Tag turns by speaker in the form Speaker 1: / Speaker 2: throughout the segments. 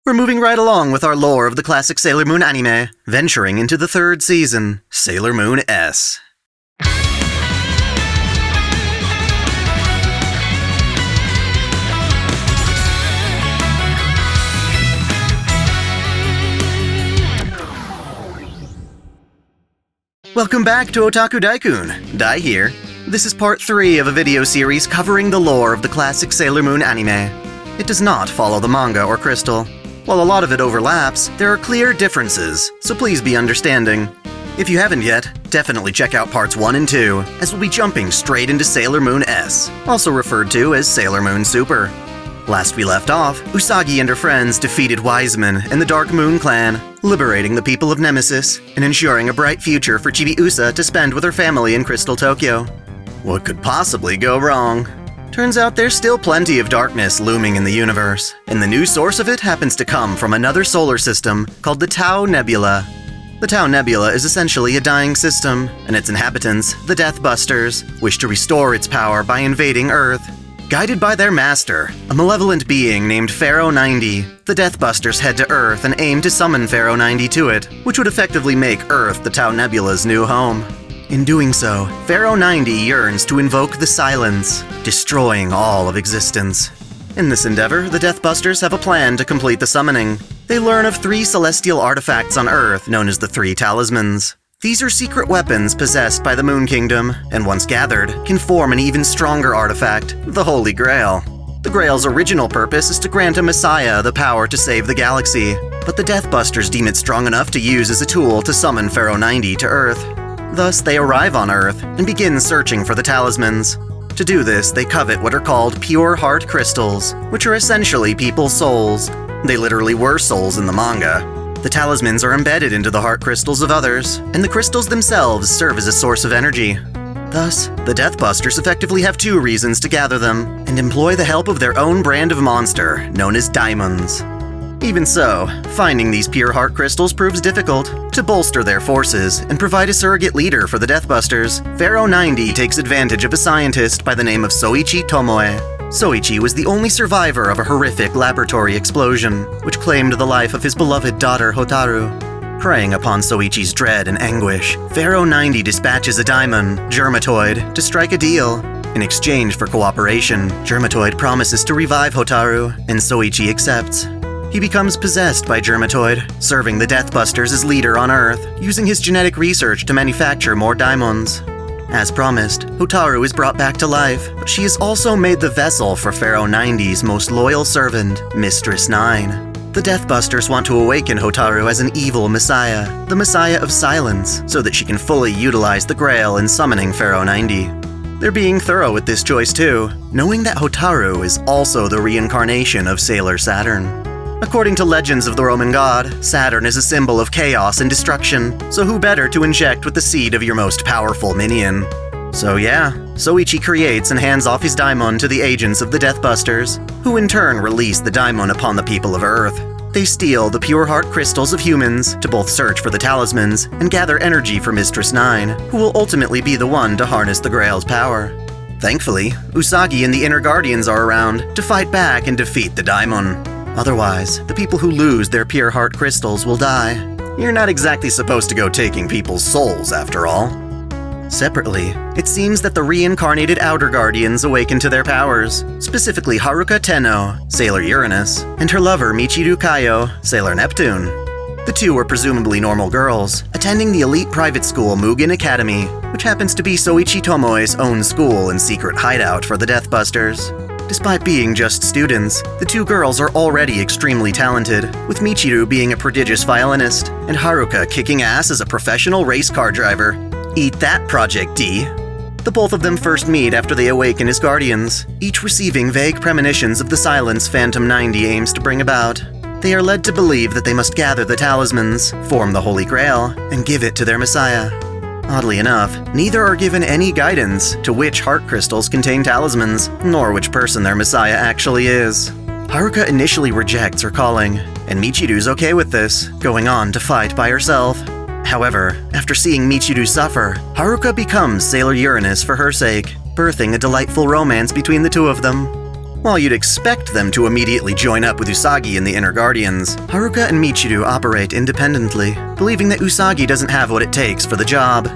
Speaker 1: We're moving right along with our lore of the classic Sailor Moon anime, venturing into the 3rd season, Sailor Moon S. Welcome back to OtakuDaiKun. Dai here. This is part 3 of a video series covering the lore of the classic Sailor Moon anime. It does not follow the manga or Crystal. While a lot of it overlaps, there are clear differences, so please be understanding. If you haven't yet, definitely check out parts 1 and 2, as we'll be jumping straight into Sailor Moon S, also referred to as Sailor Moon Super. Last we left off, Usagi and her friends defeated Wiseman and the Dark Moon Clan, liberating the people of Nemesis and ensuring a bright future for Chibiusa to spend with her family in Crystal Tokyo. What could possibly go wrong? Turns out there's still plenty of darkness looming in the universe, and the new source of it happens to come from another solar system called the Tau Nebula. The Tau Nebula is essentially a dying system, and its inhabitants, the Deathbusters, wish to restore its power by invading Earth. Guided by their master, a malevolent being named Pharaoh 90, the Deathbusters head to Earth and aim to summon Pharaoh 90 to it, which would effectively make Earth the Tau Nebula's new home. In doing so, Pharaoh 90 yearns to invoke the Silence, destroying all of existence. In this endeavor, the Deathbusters have a plan to complete the summoning. They learn of 3 celestial artifacts on Earth known as the 3 talismans. These are secret weapons possessed by the Moon Kingdom, and once gathered, can form an even stronger artifact, the Holy Grail. The Grail's original purpose is to grant a Messiah the power to save the galaxy, but the Deathbusters deem it strong enough to use as a tool to summon Pharaoh 90 to Earth. Thus, they arrive on Earth and begin searching for the talismans. To do this, they covet what are called pure heart crystals, which are essentially people's souls. They literally were souls in the manga. The talismans are embedded into the heart crystals of others, and the crystals themselves serve as a source of energy. Thus, the Deathbusters effectively have 2 reasons to gather them, and employ the help of their own brand of monster, known as diamonds. Even so, finding these pure heart crystals proves difficult. To bolster their forces and provide a surrogate leader for the Deathbusters, Pharaoh 90 takes advantage of a scientist by the name of Soichi Tomoe. Soichi was the only survivor of a horrific laboratory explosion, which claimed the life of his beloved daughter Hotaru. Preying upon Soichi's dread and anguish, Pharaoh 90 dispatches a daimon, Germatoid, to strike a deal. In exchange for cooperation, Germatoid promises to revive Hotaru, and Soichi accepts. He becomes possessed by Germatoid, serving the Deathbusters as leader on Earth, using his genetic research to manufacture more diamonds. As promised, Hotaru is brought back to life, but she is also made the vessel for Pharaoh 90's most loyal servant, Mistress 9. The Deathbusters want to awaken Hotaru as an evil messiah, the Messiah of Silence, so that she can fully utilize the Grail in summoning Pharaoh 90. They're being thorough with this choice too, knowing that Hotaru is also the reincarnation of Sailor Saturn. According to legends of the Roman god, Saturn is a symbol of chaos and destruction, so who better to inject with the seed of your most powerful minion? So yeah, Soichi creates and hands off his daimon to the agents of the Deathbusters, who in turn release the daimon upon the people of Earth. They steal the pure heart crystals of humans to both search for the talismans and gather energy for Mistress 9, who will ultimately be the one to harness the Grail's power. Thankfully, Usagi and the Inner Guardians are around to fight back and defeat the daimon. Otherwise, the people who lose their pure heart crystals will die. You're not exactly supposed to go taking people's souls, after all. Separately, it seems that the reincarnated Outer Guardians awaken to their powers, specifically Haruka Tenno, Sailor Uranus, and her lover Michiru Kaio, Sailor Neptune. The 2 are presumably normal girls, attending the elite private school Mugen Academy, which happens to be Soichi Tomoe's own school and secret hideout for the Deathbusters. Despite being just students, the 2 girls are already extremely talented, with Michiru being a prodigious violinist, and Haruka kicking ass as a professional race car driver. Eat that, Project D! The both of them first meet after they awaken as guardians, each receiving vague premonitions of the silence Phantom 90 aims to bring about. They are led to believe that they must gather the talismans, form the Holy Grail, and give it to their Messiah. Oddly enough, neither are given any guidance to which heart crystals contain talismans, nor which person their Messiah actually is. Haruka initially rejects her calling, and Michiru's okay with this, going on to fight by herself. However, after seeing Michiru suffer, Haruka becomes Sailor Uranus for her sake, birthing a delightful romance between the 2 of them. While you'd expect them to immediately join up with Usagi and the Inner Guardians, Haruka and Michiru operate independently, believing that Usagi doesn't have what it takes for the job.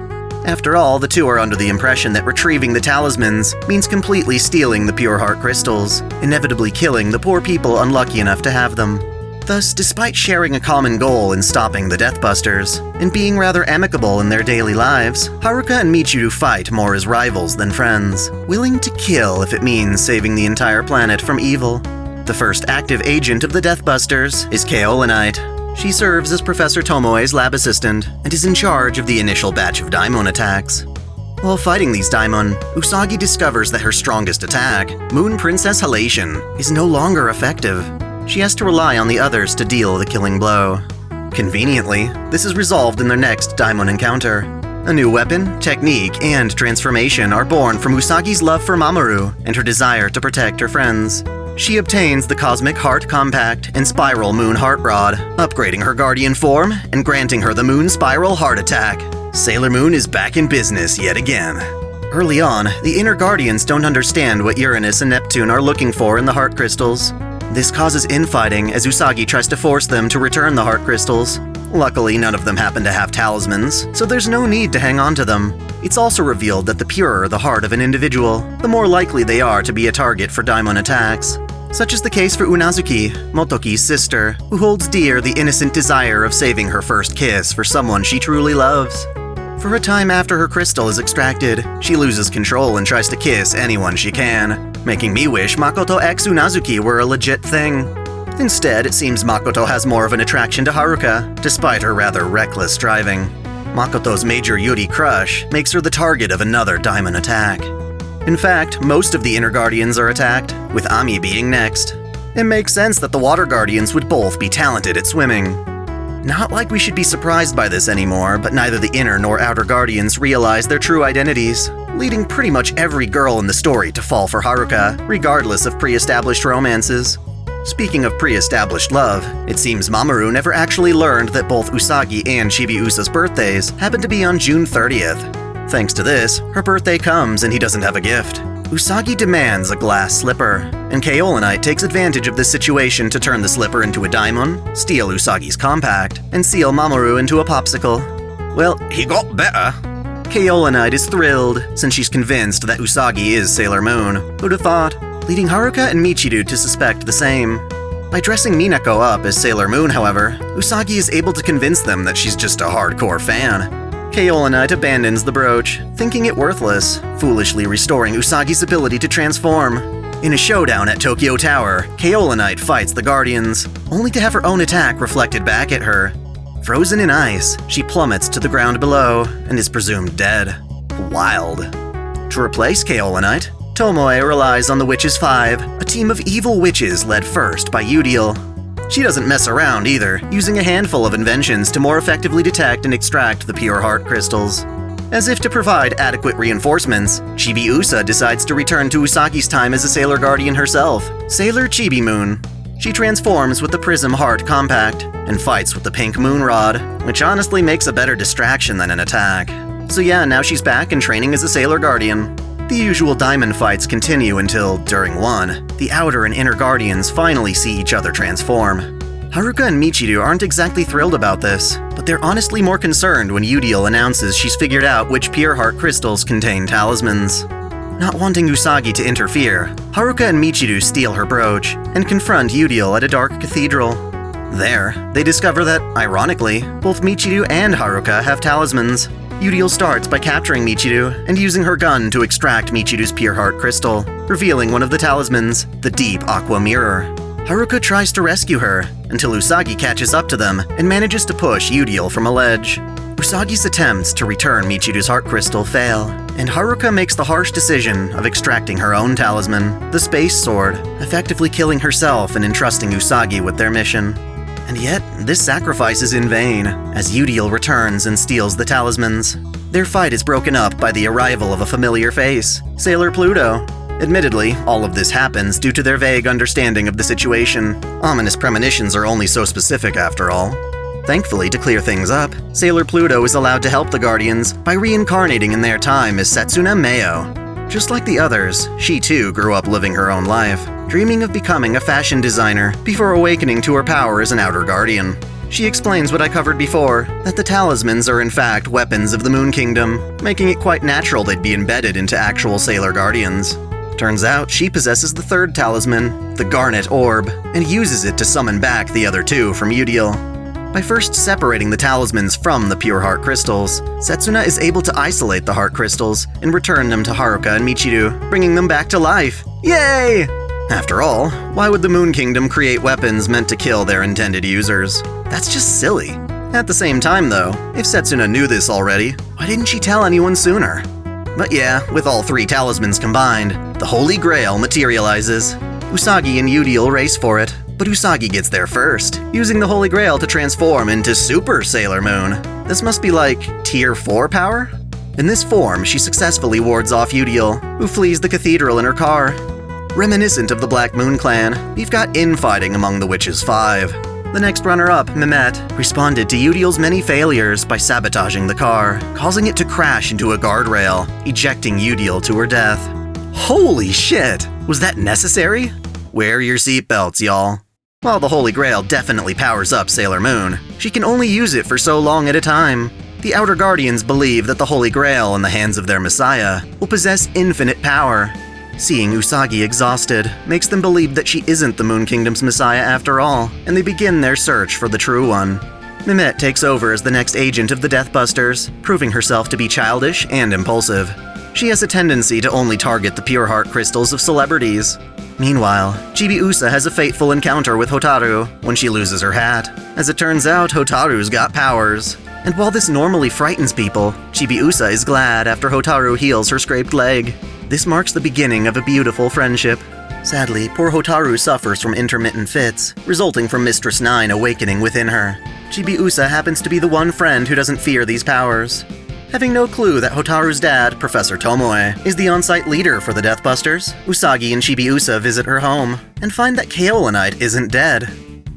Speaker 1: After all, the two are under the impression that retrieving the talismans means completely stealing the pure heart crystals, inevitably killing the poor people unlucky enough to have them. Thus, despite sharing a common goal in stopping the Deathbusters, and being rather amicable in their daily lives, Haruka and Michiru fight more as rivals than friends, willing to kill if it means saving the entire planet from evil. The first active agent of the Deathbusters is Kaolinite. She serves as Professor Tomoe's lab assistant, and is in charge of the initial batch of daimon attacks. While fighting these daimon, Usagi discovers that her strongest attack, Moon Princess Halation, is no longer effective. She has to rely on the others to deal the killing blow. Conveniently, this is resolved in their next daimon encounter. A new weapon, technique, and transformation are born from Usagi's love for Mamoru and her desire to protect her friends. She obtains the Cosmic Heart Compact and Spiral Moon Heart Rod, upgrading her guardian form and granting her the Moon Spiral Heart Attack. Sailor Moon is back in business yet again. Early on, the Inner Guardians don't understand what Uranus and Neptune are looking for in the heart crystals. This causes infighting as Usagi tries to force them to return the heart crystals. Luckily, none of them happen to have talismans, so there's no need to hang on to them. It's also revealed that the purer the heart of an individual, the more likely they are to be a target for daimon attacks. Such is the case for Unazuki, Motoki's sister, who holds dear the innocent desire of saving her first kiss for someone she truly loves. For a time after her crystal is extracted, she loses control and tries to kiss anyone she can, making me wish Makoto x Unazuki were a legit thing. Instead, it seems Makoto has more of an attraction to Haruka, despite her rather reckless driving. Makoto's major Yuri crush makes her the target of another daimon attack. In fact, most of the Inner Guardians are attacked, with Ami being next. It makes sense that the Water Guardians would both be talented at swimming. Not like we should be surprised by this anymore, but neither the Inner nor Outer Guardians realize their true identities, leading pretty much every girl in the story to fall for Haruka, regardless of pre-established romances. Speaking of pre-established love, it seems Mamoru never actually learned that both Usagi and Chibiusa's birthdays happen to be on June 30th. Thanks to this, her birthday comes and he doesn't have a gift. Usagi demands a glass slipper, and Kaolinite takes advantage of this situation to turn the slipper into a daimon, steal Usagi's compact, and seal Mamoru into a popsicle. Well, he got better. Kaolinite is thrilled, since she's convinced that Usagi is Sailor Moon. Who'd have thought? Leading Haruka and Michiru to suspect the same. By dressing Minako up as Sailor Moon, however, Usagi is able to convince them that she's just a hardcore fan. Kaolinite abandons the brooch, thinking it worthless, foolishly restoring Usagi's ability to transform. In a showdown at Tokyo Tower, Kaolinite fights the Guardians, only to have her own attack reflected back at her. Frozen in ice, she plummets to the ground below and is presumed dead. Wild. To replace Kaolinite, Tomoe relies on the Witches 5, a team of evil witches led first by Udiel. She doesn't mess around either, using a handful of inventions to more effectively detect and extract the pure heart crystals. As if to provide adequate reinforcements, Chibiusa decides to return to Usagi's time as a Sailor Guardian herself, Sailor Chibi Moon. She transforms with the Prism Heart Compact, and fights with the Pink Moon Rod, which honestly makes a better distraction than an attack. So yeah, now she's back and training as a Sailor Guardian. The usual diamond fights continue until, during one, the Outer and Inner Guardians finally see each other transform. Haruka and Michiru aren't exactly thrilled about this, but they're honestly more concerned when Udiel announces she's figured out which pure heart crystals contain talismans. Not wanting Usagi to interfere, Haruka and Michiru steal her brooch and confront Udiel at a dark cathedral. There, they discover that, ironically, both Michiru and Haruka have talismans. Udiel starts by capturing Michiru and using her gun to extract Michiru's pure heart crystal, revealing one of the talismans, the Deep Aqua Mirror. Haruka tries to rescue her, until Usagi catches up to them and manages to push Udiel from a ledge. Usagi's attempts to return Michiru's heart crystal fail, and Haruka makes the harsh decision of extracting her own talisman, the Space Sword, effectively killing herself and entrusting Usagi with their mission. And yet, this sacrifice is in vain, as Udiel returns and steals the talismans. Their fight is broken up by the arrival of a familiar face, Sailor Pluto. Admittedly, all of this happens due to their vague understanding of the situation. Ominous premonitions are only so specific after all. Thankfully, to clear things up, Sailor Pluto is allowed to help the Guardians by reincarnating in their time as Setsuna Mayo. Just like the others, she too grew up living her own life, dreaming of becoming a fashion designer before awakening to her power as an outer guardian. She explains what I covered before, that the talismans are in fact weapons of the Moon Kingdom, making it quite natural they'd be embedded into actual Sailor Guardians. Turns out she possesses the third talisman, the Garnet Orb, and uses it to summon back the other two from Udiel. By first separating the talismans from the pure heart crystals, Setsuna is able to isolate the heart crystals and return them to Haruka and Michiru, bringing them back to life. Yay! After all, why would the Moon Kingdom create weapons meant to kill their intended users? That's just silly. At the same time though, if Setsuna knew this already, why didn't she tell anyone sooner? But yeah, with all three talismans combined, the Holy Grail materializes. Usagi and Udiel race for it, but Usagi gets there first, using the Holy Grail to transform into Super Sailor Moon. This must be like Tier 4 power? In this form, she successfully wards off Udiel, who flees the cathedral in her car. Reminiscent of the Black Moon clan, we've got infighting among the Witches 5. The next runner-up, Mehmet, responded to Udiel's many failures by sabotaging the car, causing it to crash into a guardrail, ejecting Udiel to her death. Holy shit! Was that necessary? Wear your seatbelts, y'all. While the Holy Grail definitely powers up Sailor Moon, she can only use it for so long at a time. The Outer Guardians believe that the Holy Grail in the hands of their Messiah will possess infinite power. Seeing Usagi exhausted makes them believe that she isn't the Moon Kingdom's Messiah after all, and they begin their search for the true one. Mehmet takes over as the next agent of the Deathbusters, proving herself to be childish and impulsive. She has a tendency to only target the pure heart crystals of celebrities. Meanwhile, Chibiusa has a fateful encounter with Hotaru when she loses her hat. As it turns out, Hotaru's got powers. And while this normally frightens people, Chibiusa is glad after Hotaru heals her scraped leg. This marks the beginning of a beautiful friendship. Sadly, poor Hotaru suffers from intermittent fits, resulting from Mistress 9 awakening within her. Chibiusa happens to be the one friend who doesn't fear these powers. Having no clue that Hotaru's dad, Professor Tomoe, is the on-site leader for the Deathbusters, Usagi and Chibiusa visit her home, and find that Kaolinite isn't dead.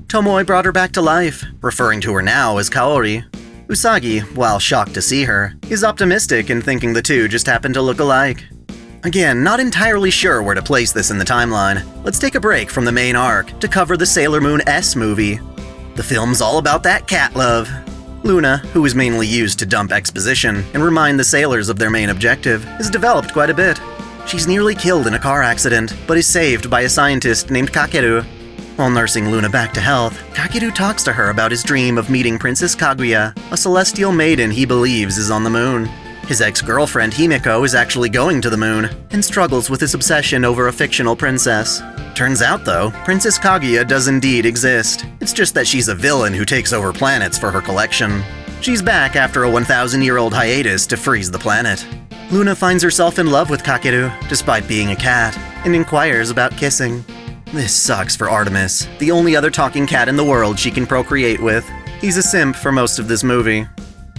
Speaker 1: Tomoe brought her back to life, referring to her now as Kaori. Usagi, while shocked to see her, is optimistic in thinking the two just happen to look alike. Again, not entirely sure where to place this in the timeline. Let's take a break from the main arc to cover the Sailor Moon S movie. The film's all about that cat love. Luna, who is mainly used to dump exposition and remind the sailors of their main objective, has developed quite a bit. She's nearly killed in a car accident, but is saved by a scientist named Kakeru. While nursing Luna back to health, Kakeru talks to her about his dream of meeting Princess Kaguya, a celestial maiden he believes is on the moon. His ex-girlfriend Himiko is actually going to the moon, and struggles with his obsession over a fictional princess. Turns out though, Princess Kaguya does indeed exist. It's just that she's a villain who takes over planets for her collection. She's back after a 1,000-year-old hiatus to freeze the planet. Luna finds herself in love with Kakeru, despite being a cat, and inquires about kissing. This sucks for Artemis, the only other talking cat in the world she can procreate with. He's a simp for most of this movie.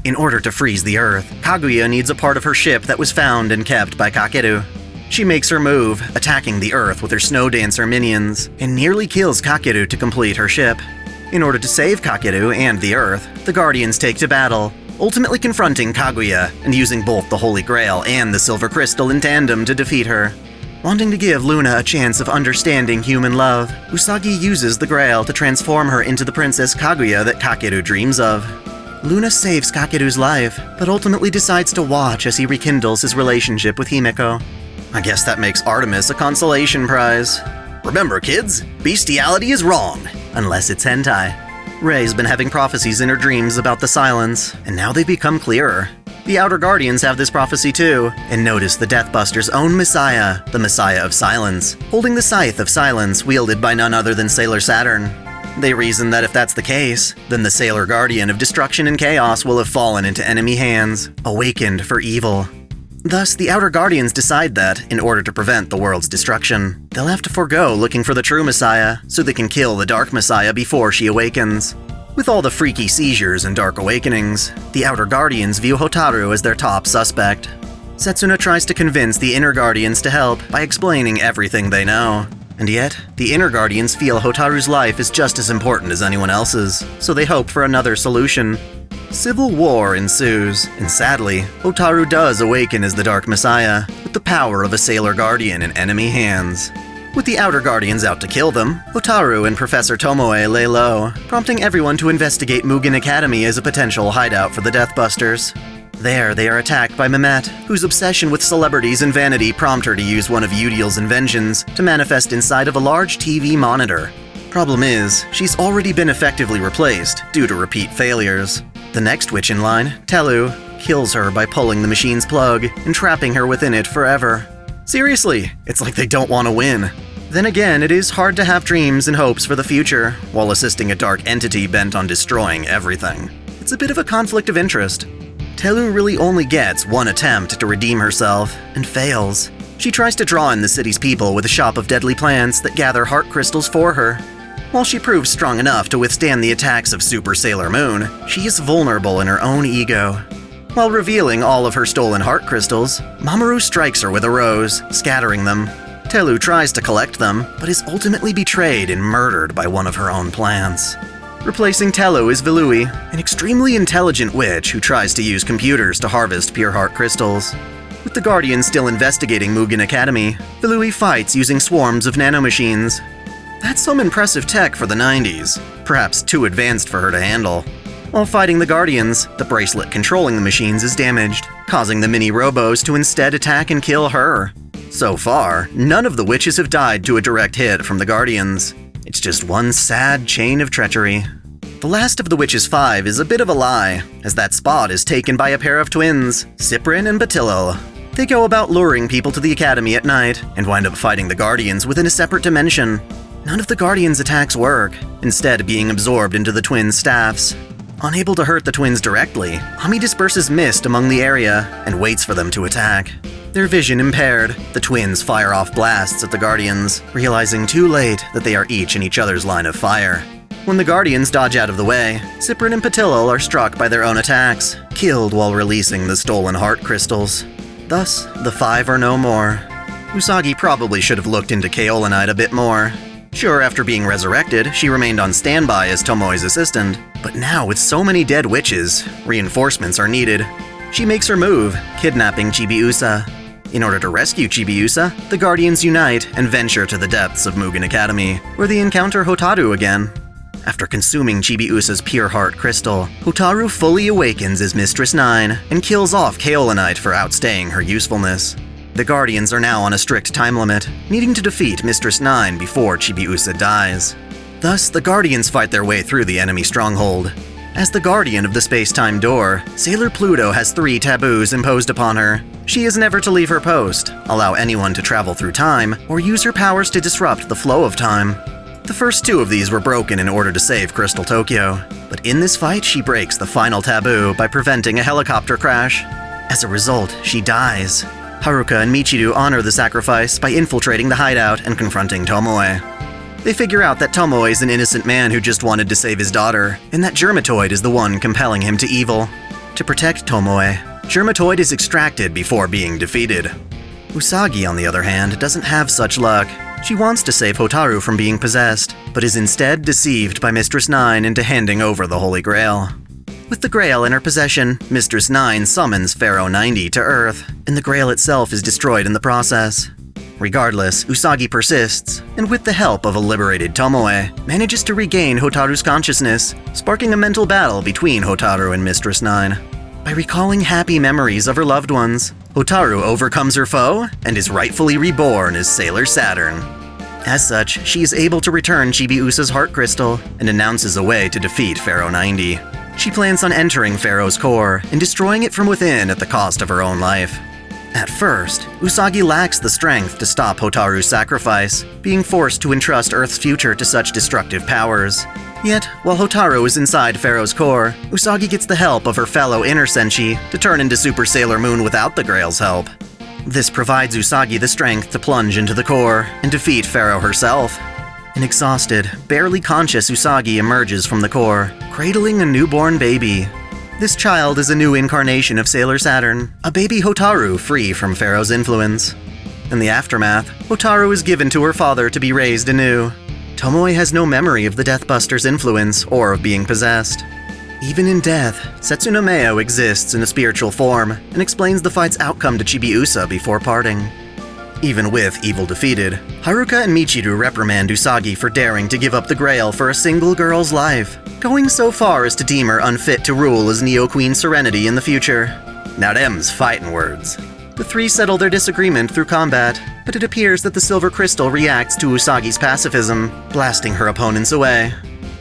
Speaker 1: In order to freeze the Earth, Kaguya needs a part of her ship that was found and kept by Kakeru. She makes her move, attacking the Earth with her snow dancer minions, and nearly kills Kakeru to complete her ship. In order to save Kakeru and the Earth, the Guardians take to battle, ultimately confronting Kaguya and using both the Holy Grail and the Silver Crystal in tandem to defeat her. Wanting to give Luna a chance of understanding human love, Usagi uses the Grail to transform her into the Princess Kaguya that Kakeru dreams of. Luna saves Kakeru's life, but ultimately decides to watch as he rekindles his relationship with Himiko. I guess that makes Artemis a consolation prize. Remember kids, bestiality is wrong, unless it's hentai. Rei's been having prophecies in her dreams about the silence, and now they become clearer. The Outer Guardians have this prophecy too, and notice the Deathbusters' own Messiah, the Messiah of Silence, holding the Scythe of Silence wielded by none other than Sailor Saturn. They reason that if that's the case, then the Sailor Guardian of Destruction and Chaos will have fallen into enemy hands, awakened for evil. Thus, the Outer Guardians decide that, in order to prevent the world's destruction, they'll have to forego looking for the true Messiah, so they can kill the Dark Messiah before she awakens. With all the freaky seizures and dark awakenings, the Outer Guardians view Hotaru as their top suspect. Setsuna tries to convince the Inner Guardians to help by explaining everything they know. And yet, the Inner Guardians feel Hotaru's life is just as important as anyone else's, so they hope for another solution. Civil war ensues, and sadly, Hotaru does awaken as the Dark Messiah, with the power of a Sailor Guardian in enemy hands. With the Outer Guardians out to kill them, Hotaru and Professor Tomoe lay low, prompting everyone to investigate Mugen Academy as a potential hideout for the Deathbusters. There, they are attacked by Mehmet, whose obsession with celebrities and vanity prompt her to use one of Udiel's inventions to manifest inside of a large TV monitor. Problem is, she's already been effectively replaced due to repeat failures. The next witch in line, Telu, kills her by pulling the machine's plug and trapping her within it forever. Seriously, it's like they don't want to win. Then again, it is hard to have dreams and hopes for the future while assisting a dark entity bent on destroying everything. It's a bit of a conflict of interest. Telu really only gets one attempt to redeem herself, and fails. She tries to draw in the city's people with a shop of deadly plants that gather heart crystals for her. While she proves strong enough to withstand the attacks of Super Sailor Moon, she is vulnerable in her own ego. While revealing all of her stolen heart crystals, Mamoru strikes her with a rose, scattering them. Telu tries to collect them, but is ultimately betrayed and murdered by one of her own plants. Replacing Telu is Vilui, an extremely intelligent witch who tries to use computers to harvest pure heart crystals. With the Guardians still investigating Mugen Academy, Vilui fights using swarms of nanomachines. That's some impressive tech for the 90s, perhaps too advanced for her to handle. While fighting the Guardians, the bracelet controlling the machines is damaged, causing the mini-robos to instead attack and kill her. So far, none of the witches have died to a direct hit from the Guardians. It's just one sad chain of treachery. The last of the Witches 5 is a bit of a lie, as that spot is taken by a pair of twins, Cyprin and Batilil. They go about luring people to the academy at night, and wind up fighting the Guardians within a separate dimension. None of the Guardians' attacks work, instead being absorbed into the twins' staffs. Unable to hurt the twins directly, Ami disperses mist among the area and waits for them to attack. Their vision impaired, the twins fire off blasts at the Guardians, realizing too late that they are each in each other's line of fire. When the Guardians dodge out of the way, Cyprin and Patilil are struck by their own attacks, killed while releasing the stolen heart crystals. Thus, the 5 are no more. Usagi probably should have looked into kaolinite a bit more. Sure, after being resurrected, she remained on standby as Tomoe's assistant, but now with so many dead witches, reinforcements are needed. She makes her move, kidnapping Chibiusa. In order to rescue Chibiusa, the Guardians unite and venture to the depths of Mugen Academy, where they encounter Hotaru again. After consuming Chibiusa's pure heart crystal, Hotaru fully awakens as Mistress 9 and kills off kaolinite for outstaying her usefulness. The Guardians are now on a strict time limit, needing to defeat Mistress 9 before Chibiusa dies. Thus, the Guardians fight their way through the enemy stronghold. As the guardian of the space-time door, Sailor Pluto has 3 taboos imposed upon her. She is never to leave her post, allow anyone to travel through time, or use her powers to disrupt the flow of time. The first 2 of these were broken in order to save Crystal Tokyo, but in this fight she breaks the final taboo by preventing a helicopter crash. As a result, she dies. Haruka and Michiru honor the sacrifice by infiltrating the hideout and confronting Tomoe. They figure out that Tomoe is an innocent man who just wanted to save his daughter, and that Germatoid is the one compelling him to evil. To protect Tomoe, Germatoid is extracted before being defeated. Usagi, on the other hand, doesn't have such luck. She wants to save Hotaru from being possessed, but is instead deceived by Mistress 9 into handing over the Holy Grail. With the Grail in her possession, Mistress 9 summons Pharaoh 90 to Earth, and the Grail itself is destroyed in the process. Regardless, Usagi persists, and with the help of a liberated Tomoe, manages to regain Hotaru's consciousness, sparking a mental battle between Hotaru and Mistress 9. By recalling happy memories of her loved ones, Hotaru overcomes her foe and is rightfully reborn as Sailor Saturn. As such, she is able to return Chibiusa's heart crystal and announces a way to defeat Pharaoh 90. She plans on entering Pharaoh's core and destroying it from within at the cost of her own life. At first, Usagi lacks the strength to stop Hotaru's sacrifice, being forced to entrust Earth's future to such destructive powers. Yet, while Hotaru is inside Pharaoh's core, Usagi gets the help of her fellow Inner Senshi to turn into Super Sailor Moon without the Grail's help. This provides Usagi the strength to plunge into the core and defeat Pharaoh herself. An exhausted, barely conscious Usagi emerges from the core, cradling a newborn baby. This child is a new incarnation of Sailor Saturn, a baby Hotaru free from Pharaoh's influence. In the aftermath, Hotaru is given to her father to be raised anew. Tomoe has no memory of the Deathbuster's influence or of being possessed. Even in death, Setsunomeo exists in a spiritual form and explains the fight's outcome to Chibiusa before parting. Even with evil defeated, Haruka and Michiru reprimand Usagi for daring to give up the Grail for a single girl's life, going so far as to deem her unfit to rule as Neo Queen Serenity in the future. Now them's fighting words. The three settle their disagreement through combat, but it appears that the silver crystal reacts to Usagi's pacifism, blasting her opponents away.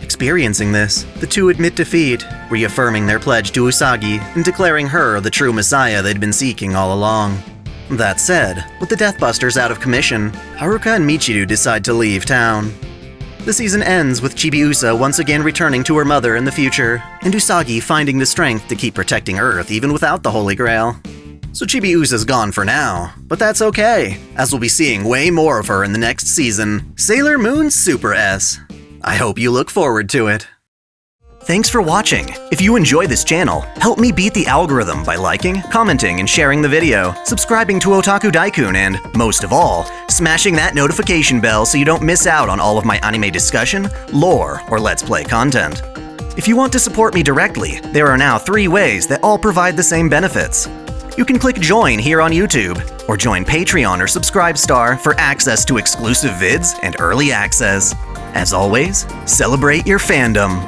Speaker 1: Experiencing this, the two admit defeat, reaffirming their pledge to Usagi and declaring her the true messiah they'd been seeking all along. That said, with the Deathbusters out of commission, Haruka and Michiru decide to leave town. The season ends with Chibiusa once again returning to her mother in the future, and Usagi finding the strength to keep protecting Earth even without the Holy Grail. So Chibiusa's gone for now, but that's okay, as we'll be seeing way more of her in the next season, Sailor Moon Super S. I hope you look forward to it. Thanks for watching. If you enjoy this channel, help me beat the algorithm by liking, commenting, and sharing the video, subscribing to OtakuDaiKun, and, most of all, smashing that notification bell so you don't miss out on all of my anime discussion, lore, or Let's Play content. If you want to support me directly, there are now 3 ways that all provide the same benefits. You can click join here on YouTube, or join Patreon or Subscribestar for access to exclusive vids and early access. As always, celebrate your fandom.